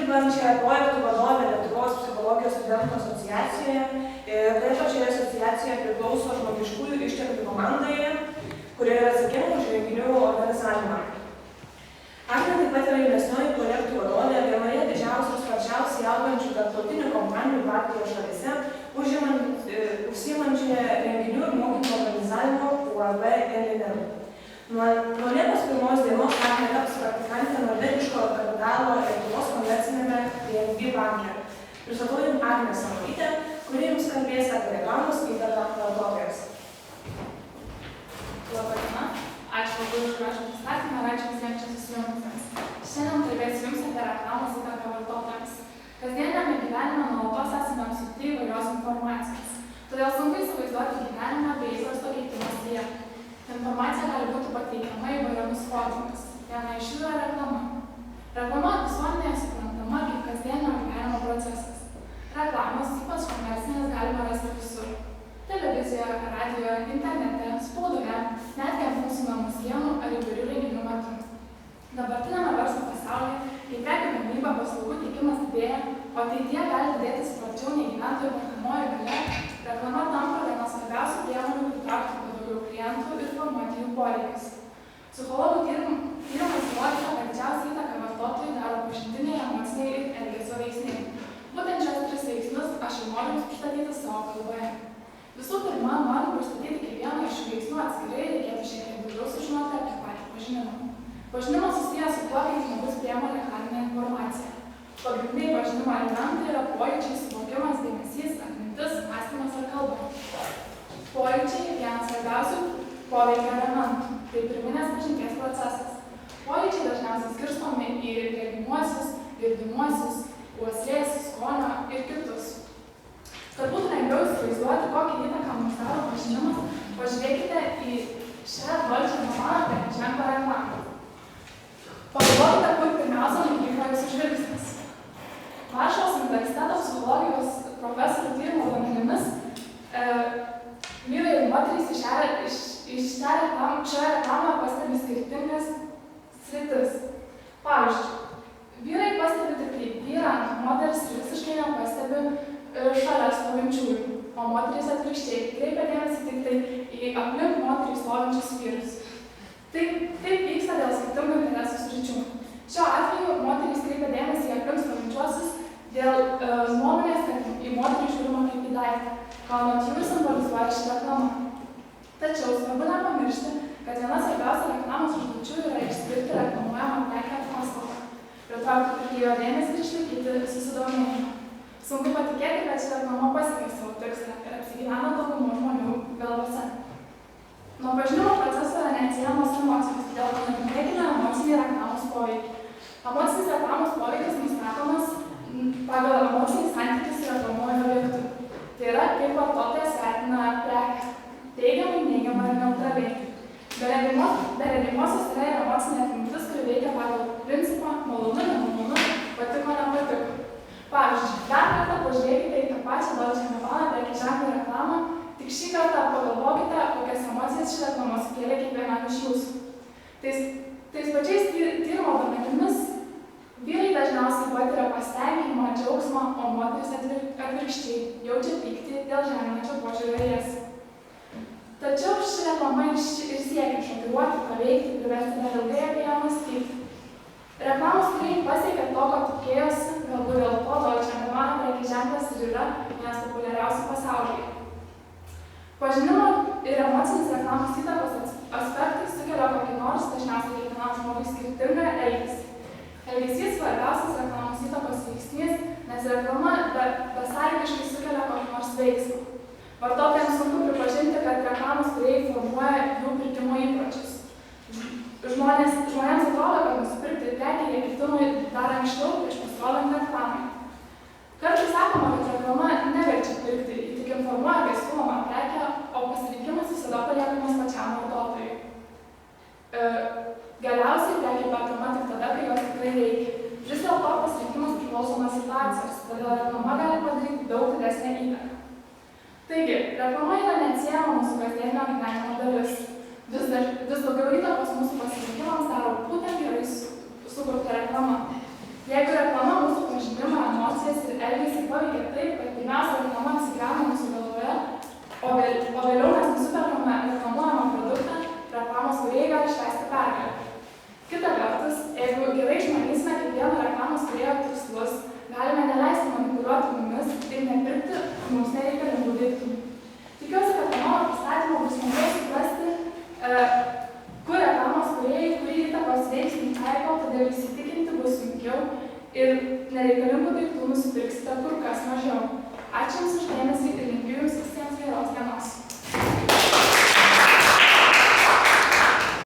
dirbančią projektų vadovę Lietuvos psichologijos studentų asociacijoje. Taip pat šioje asociacijoje priklauso žmogiškųjų išteklių komandai, kuri yra atsakinga už renginių organizavimą. Agnė taip pat yra jaunesnioji projektų vadovė vienoje didžiausių sparčiausiai augančių tarptautinių kompanijų Baltijos šalyse, užsiimančioje renginių ir mokymų organizavimo UAB Elinero. Nuo Liepos 1 dienos Agnė taps praktikantė norvegiško kapitalo Lietuvos komerciniame DNB banke. Pristatau jums Agnę Samuolytę, kuri jums kalbės apie reklamos įtaką vartotojams. Labą dieną. Ačiū labai už gražų pristatymą ir ačiū visiems čia susijungusiems. Šiandien kalbėsiu jums apie reklamos įtaką vartotojams. Kasdieniame gyvenime nuolatos esame apsupti įvairios informacijos. Todėl sunku įsivaizduoti gyvenimą bei įprasto keitimosi vietą. Informacija gali būti pateikiama įvairiomis formomis. Viena iš jų yra reklama. Reklama visuomenėje suprantama kaip kasdienio gyvenimo procesas. Reklamos, ypač komercinės, galima rasti visur. Televizijoje, radijoje, internete, spaudoje, netgi ant mūsų namų sienų ar įvairių renginių metu. Dabartiniame verslo pasaulyje, kai prekių gamyba, paslaugų teikimas didėja, o ateityje gali didėti sparčiau nei gyventojų perkamoji galia, reklama tampa viena svarbiausių priemonių pritraukti kuo daugiau klientų ir formuoti jų poreikius. Psichologų tyrimas įrodyta, kad didžiausią įtaką vartotojui daro pažintiniai, emociniai ir elgesio veiksniai. Būtent šios 3 veiksnius aš ir noriu jums pristatyti savo kalboje. Visų pirma, norint pristatyti kiekvieną iš šių veiksmų atskirai, reikėtų šiek tiek daugiau sužinoti apie patį pažinimą. Pažinimas susijęs su tuo, kaip žmogus priima reklaminę informaciją. Pagrindiniai pažinimo elementai yra pojūčiai, suvokimas, dėmesys, atmintis, mąstymas ar kalba. Pojūčiai vienas svarbiausių poveikio elementų. Tai pirminės pažinties procesas. Pojūčiai dažniausiai skirstomi į regimuosius, girdimuosius, uoslės, skonio ir kitus. Kad būtų lengviau įsivaizduoti, kokį įtaką mums daro pažinimas, pažiūrėkite į šią valdžią nuomonę apie ženklą reklamą. Pagalvokite, kur pirmiausia nukrypo jūsų žvilgsnis. Varšuvos universiteto psichologijos profesorių tyrimo duomenimis vyrai ir moterys šią reklamą pastebi skirtingas sritis. Pavyzdžiui, vyrai pastebi tik kaip vyrą ant moters ir visiškai nepastebi šalia stovinčiųjų, o moterys atvirkščiai kreipia dėmesį tik tai į aplink moterį stovinčius vyrus. Taip vyksta dėl skirtingų interesų sričių. Šiuo atveju moterys kreipia dėmesį į aplink stovinčiuosius dėl nuomonės, kad į moterį žiūrima kaip į daiktą, ką anot jų simbolizuoja ši reklama. Tačiau svarbu nepamiršti, kad viena svarbiausia reklamos užduočių yra išskirti reklamuojamą prekę ar paslaugą, pritraukti pirkėjo dėmesį ir išlaikyti susidomėjimą. Sunku patikėti, kad ši reklama pasiekė savo tikslą ir apsigyvena daugumos žmonių galvose. Nuo pažinimo proceso yra neatsiejamos emocijos, todėl panagrinėkime emocinį reklamos poveikį. Emocinis reklamos poveikis nustatomas pagal emocinį santykį su reklamuojamu objektu. Tai yra, kaip vartotojas vertina prekę, teigiamai, neigiamai ir neutraliai. Be regimosios yra ir emocinė atmintis, kuri veikia pagal principą malonu, nemalonu, patiko, nepatiko. Pavyzdžiui, dar kartą pažiūrėkite į tą pačią Dolce & Gabbana prekės ženklo reklamą, tik šį kartą pagalvokite, kokias emocijas ši reklama sukėlė kiekvienam iš jūsų. Tais pačiais tyrimo duomenimis vyrai dažniausiai patiria pasitenkinimą, džiaugsmą, o moterys atvirkščiai jaučia pyktį dėl žeminančio požiūrio į jas. Tačiau ši reklama ir siekia šokiruoti, paveikti, priversti dar ilgai apie ją mąstyti. Reklamos kūrėjai pasiekė to, ko tikėjosi, galbūt dėl to Dolce & Gabbana prekės ženklas ir yra vienas populiariausių pasaulyje. Pažinimo ir emocinis reklamos įtakos aspektai sukelia kokį nors, dažniausiai kiekvienam žmogui skirtingą elgesį. Elgesys svarbiausias reklamos įtakos veiksnys, nes reklama besąlygiškai sukelia kokį nors veiksmą. Vartotojams sunku pripažinti, kad reklamos kūrėjai formuoja jų pirkimo įpročius. Žmonėms atrodo, kad nusipirkti prekę jie ketino dar anksčiau prieš pasirodant reklamai. Kartais sakoma, kad reklama neverčia pirkti, ji tik informuoja apie siūlomą prekę, o pasirinkimas visada paliekamas pačiam vartotojui. Galiausiai prekė perkama tik tada, kai jos tikrai reikia. Vis dėlto pasirinkimas priklauso nuo situacijos, todėl reklama gali padaryti daug didesnę įtaką. Taigi, reklama yra neatsiejama mūsų kasdienio gyvenimo dalis. Vis daugiau įtakos mūsų pasirinkimams daro būtent gerai sukurta reklama. Jeigu reklama mūsų elgesį paveikia taip, kad pirmiausia reklama apsigyvena mūsų galvoje, o vėliau mes nusiperkame reklamuojamą produktą, reklamos kūrėjai gali išleisti pergalę. Kita vertus, jeigu gerai išmanysime kiekvieno reklamos kūrėjo tikslus, galime neleisti manipuliuoti mumis ir nepirkti mums nereikalingų daiktų. Tikiuosi, kad po mano pristatymo bus lengviau suprasti, kur reklamos kūrėjai, kurį įtakos veiksnį taiko, todėl įsitikinti bus sunkiau ir nereikalingų daiktų nusipirksite kur kas mažiau. Ačiū Jums už dėmesį ir linkiu